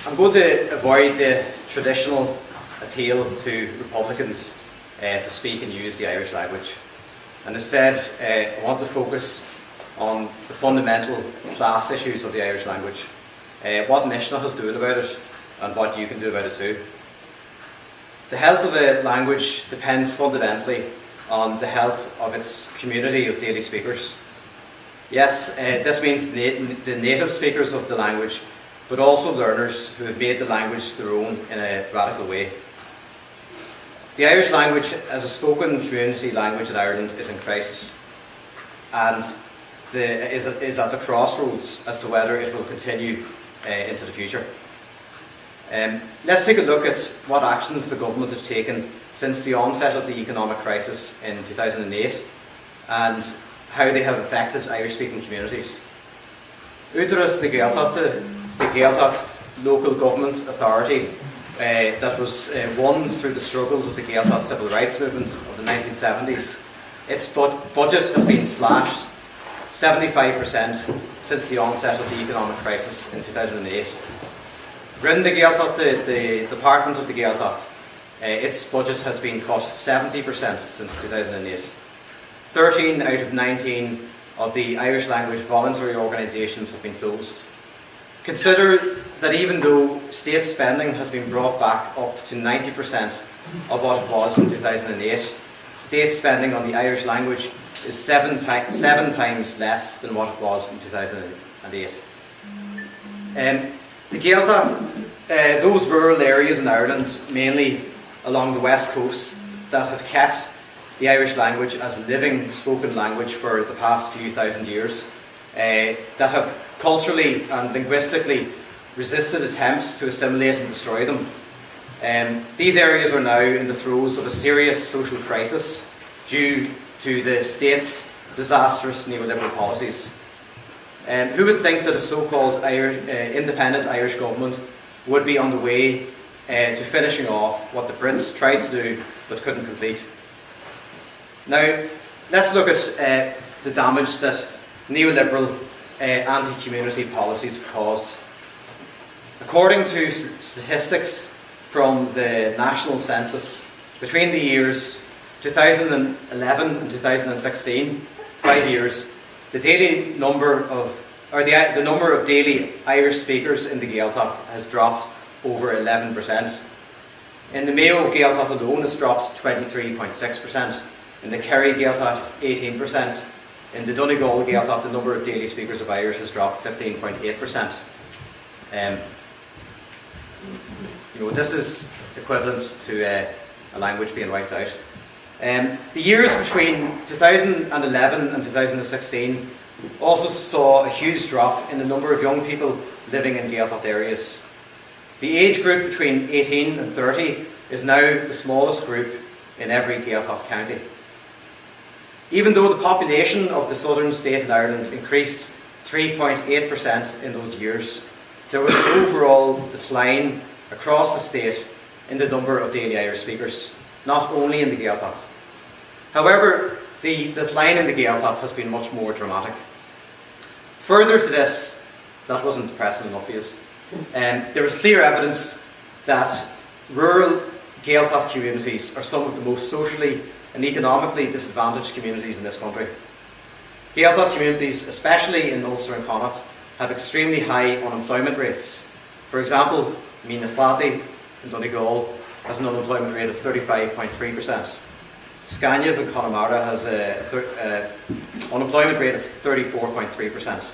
I'm going to avoid the traditional appeal to Republicans to speak and use the Irish language. And instead, I want to focus on the fundamental class issues of the Irish language, what Misneach is doing about it, and what you can do about it too. The health of a language depends fundamentally on the health of its community of daily speakers. Yes, this means the native speakers of the language, but also learners who have made the language their own in a radical way. The Irish language as a spoken community language in Ireland is in crisis and is at the crossroads as to whether it will continue into the future. Let's take a look at what actions the government have taken since the onset of the economic crisis in 2008 and how they have affected Irish-speaking communities. Údarás na Gaeltacht, the Gaeltacht local government authority that was won through the struggles of the Gaeltacht civil rights movement of the 1970s. Its budget has been slashed 75% since the onset of the economic crisis in 2008. Within the Gaeltacht, the Department of the Gaeltacht, its budget has been cut 70% since 2008. 13 out of 19 of the Irish language voluntary organisations have been closed. Consider that even though state spending has been brought back up to 90% of what it was in 2008, state spending on the Irish language is seven times less than what it was in 2008. The Gaeltacht, those rural areas in Ireland, mainly along the west coast, that have kept the Irish language as a living spoken language for the past few thousand years, that have culturally and linguistically resisted attempts to assimilate and destroy them. These areas are now in the throes of a serious social crisis due to the state's disastrous neoliberal policies. Who would think that a so-called independent Irish government would be on the way to finishing off what the Brits tried to do but couldn't complete? Now, let's look at the damage that neoliberal anti-community policies have caused. According to statistics from the National Census, between the years 2011 and 2016, 5 years, the number of daily Irish speakers in the Gaeltacht has dropped over 11%. In the Mayo Gaeltacht alone, it's dropped 23.6%. In the Kerry Gaeltacht, 18%. In the Donegal Gaeltacht, the number of daily speakers of Irish has dropped 15.8%. This is equivalent to a language being wiped out. The years between 2011 and 2016 also saw a huge drop in the number of young people living in Gaeltacht areas. The age group between 18 and 30 is now the smallest group in every Gaeltacht county. Even though the population of the southern state in Ireland increased 3.8% in those years, there was an overall decline across the state in the number of daily Irish speakers, not only in the Gaeltacht. However, the decline in the Gaeltacht has been much more dramatic. Further to this, that wasn't depressing enough for you. There is clear evidence that rural Gaeltacht communities are some of the most socially and economically disadvantaged communities in this country. Gaeltacht communities, especially in Ulster and Connacht, have extremely high unemployment rates. For example, Misneach in Donegal has an unemployment rate of 35.3%. Scanniv in Connemara has an unemployment rate of 34.3%.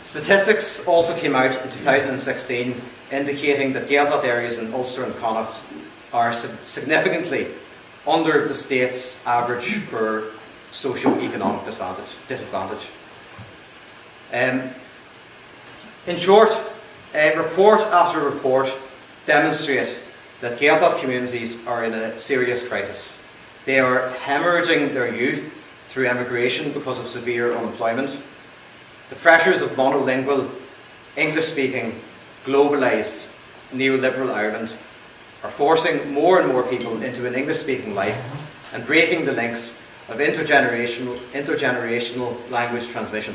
Statistics also came out in 2016 indicating that Gaeltacht areas in Ulster and Connacht are significantly under the state's average for socio-economic disadvantage. In short, report after report demonstrate that Gaeltacht communities are in a serious crisis. They are hemorrhaging their youth through emigration because of severe unemployment. The pressures of monolingual, English-speaking, globalised, neoliberal Ireland are forcing more and more people into an English-speaking life and breaking the links of intergenerational language transmission.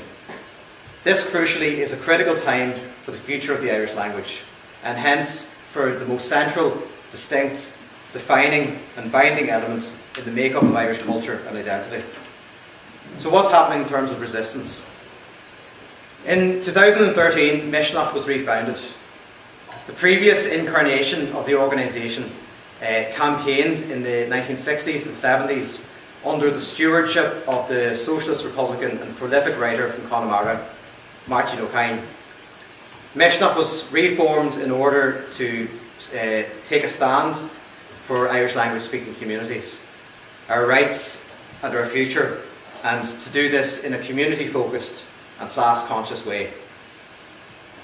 This, crucially, is a critical time for the future of the Irish language. and hence for the most central, distinct, defining and binding element in the makeup of Irish culture and identity. So what's happening in terms of resistance? In 2013, Misneach was refounded. The previous incarnation of the organisation campaigned in the 1960s and 70s under the stewardship of the Socialist Republican and prolific writer from Connemara, Martin O'Kane. Misneach was reformed in order to take a stand for Irish language speaking communities, our rights and our future, and to do this in a community focused and class conscious way.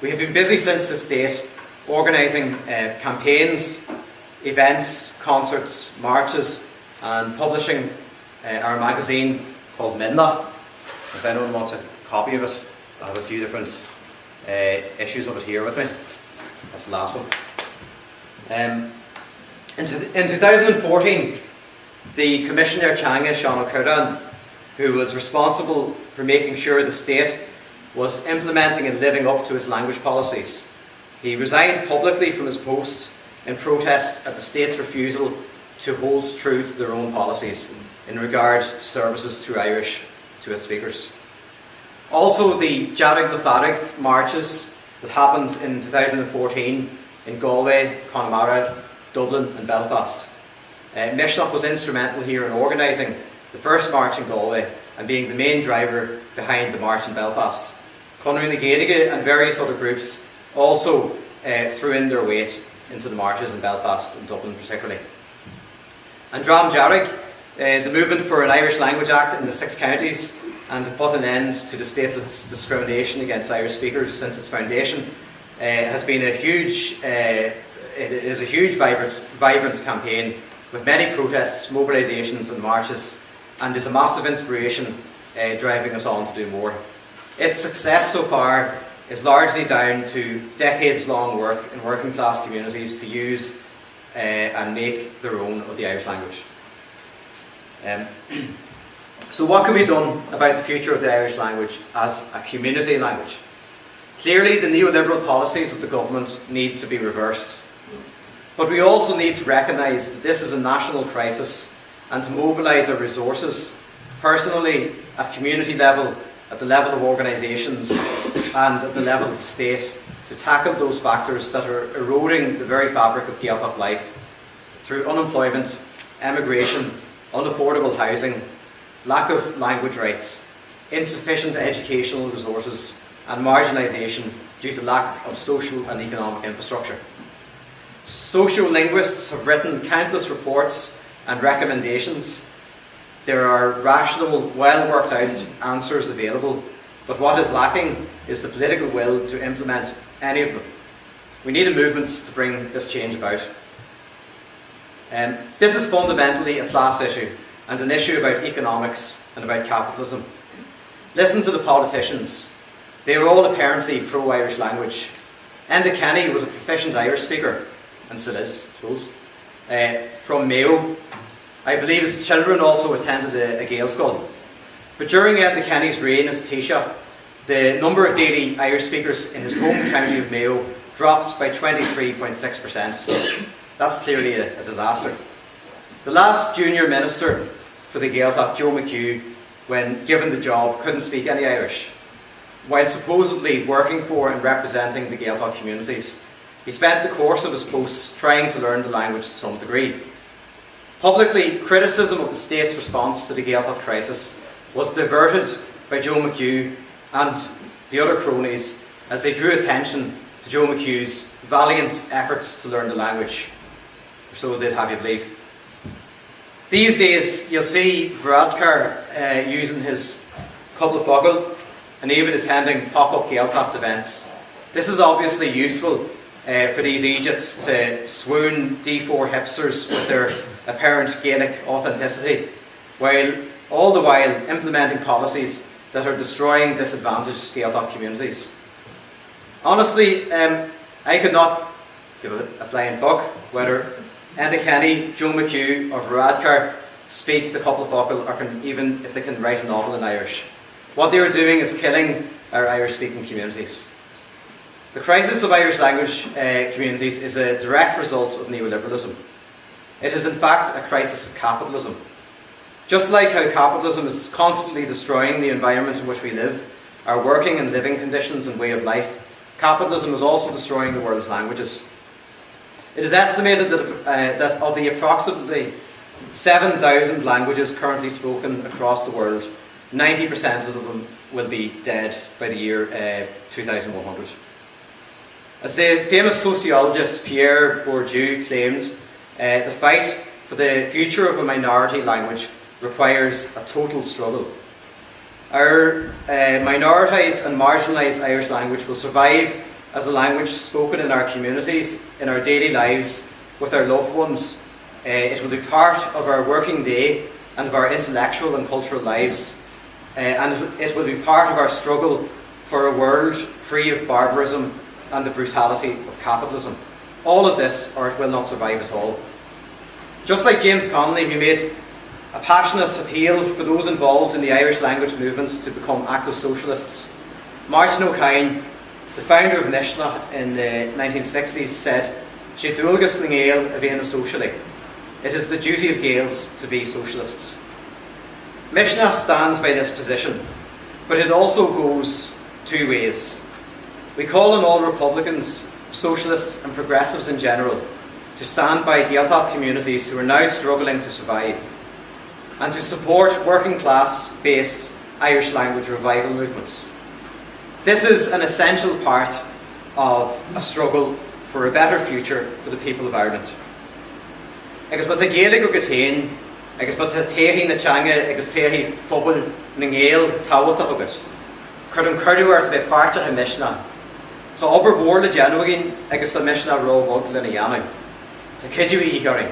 We have been busy since this date organising campaigns, events, concerts, marches, and publishing our magazine called Misneach. If anyone wants a copy of it, I have a few different issues of it here with me. That's the last one. In 2014, the Commissioner Changa, Seán O'Curdan, who was responsible for making sure the state was implementing and living up to its language policies, he resigned publicly from his post in protest at the state's refusal to hold true to their own policies in regard to services through Irish to its speakers. Also, the Jarrig le Farrig marches that happened in 2014 in Galway, Connemara, Dublin and Belfast. Misneach was instrumental here in organising the first march in Galway and being the main driver behind the march in Belfast. Conradh na Gaeilge and various other groups also threw in their weight into the marches in Belfast and Dublin particularly. And Dram Jarrig, the movement for an Irish Language Act in the 6 counties and to put an end to the stateless discrimination against Irish speakers since its foundation, has been a huge, vibrant campaign with many protests, mobilisations and marches, and is a massive inspiration driving us on to do more. Its success so far is largely down to decades-long work in working class communities to use and make their own of the Irish language. So what can be done about the future of the Irish language as a community language? Clearly, the neoliberal policies of the government need to be reversed. But we also need to recognise that this is a national crisis and to mobilise our resources, personally, at community level, at the level of organisations and at the level of the state, to tackle those factors that are eroding the very fabric of Gaeltacht life through unemployment, emigration, unaffordable housing, lack of language rights, insufficient educational resources and marginalisation due to lack of social and economic infrastructure. Sociolinguists have written countless reports and recommendations. There are rational, well-worked out answers available, but what is lacking is the political will to implement any of them. We need a movement to bring this change about. This is fundamentally a class issue and an issue about economics and about capitalism. Listen to the politicians. They are all apparently pro-Irish language. Enda Kenny was a proficient Irish speaker, and still is, I suppose, from Mayo. I believe his children also attended a Gael school. But during Enda Kenny's reign as Taoiseach, the number of daily Irish speakers in his home county of Mayo dropped by 23.6%. That's clearly a disaster. The last junior minister for the Gaeltacht, Joe McHugh, when given the job, couldn't speak any Irish. While supposedly working for and representing the Gaeltacht communities, he spent the course of his post trying to learn the language to some degree. Publicly, criticism of the state's response to the Gaeltacht crisis was diverted by Joe McHugh and the other cronies as they drew attention to Joe McHugh's valiant efforts to learn the language. So they'd have you believe. These days, you'll see Varadkar using his couple of focal and even attending pop-up Gaeltacht events. This is obviously useful for these Egypts to swoon D4 hipsters with their apparent Gaelic authenticity, while all the while implementing policies that are destroying disadvantaged Gaeltacht communities. Honestly, I could not give it a flying fuck whether Enda Kenny, Joe McHugh or Varadkar speak the couple of focal or even if they can write a novel in Irish. What they are doing is killing our Irish-speaking communities. The crisis of Irish language communities is a direct result of neoliberalism. It is in fact a crisis of capitalism. Just like how capitalism is constantly destroying the environment in which we live, our working and living conditions and way of life, capitalism is also destroying the world's languages. It is estimated that of the approximately 7,000 languages currently spoken across the world, 90% of them will be dead by the year 2100. As the famous sociologist Pierre Bourdieu claims, the fight for the future of a minority language requires a total struggle. Our minoritized and marginalised Irish language will survive as a language spoken in our communities, in our daily lives, with our loved ones. It will be part of our working day and of our intellectual and cultural lives, and it will be part of our struggle for a world free of barbarism and the brutality of capitalism. All of this, or it will not survive at all. Just like James Connolly, who made a passionate appeal for those involved in the Irish language movement to become active socialists, Martin O'Kane, the founder of Misneach in the 1960s, said, "Sé dúlgus na Gael a bhíonn socially." It is the duty of Gaels to be socialists. Misneach stands by this position, but it also goes two ways. We call on all Republicans, socialists and progressives in general to stand by Gaeltacht communities who are now struggling to survive, and to support working class based Irish language revival movements. This is an essential part of a struggle for a better future for the people of Ireland. Agus bud a Gaeilge go gothain, agus bud a téhí na teanga agus téhí phobal na Gael tábhata agus. Chud an curdúir bheith páirte a Misneach. Tá obair mór le déanúigin agus tá Misneach rómhog le na dhéanamh. Tá cidiú ítheoring.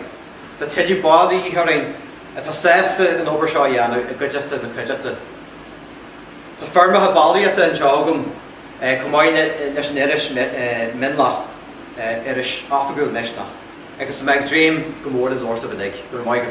Tá tidiú bádaí ítheoring a tá sésta an obair seo dhéanamh a gcuideachta na cuideachta. Tá firmathe bailíochta an teagam cumáine leis an iris minlach iris áfagúil Misneach. Agus meag dream go mór an Lord of a lig, go maigh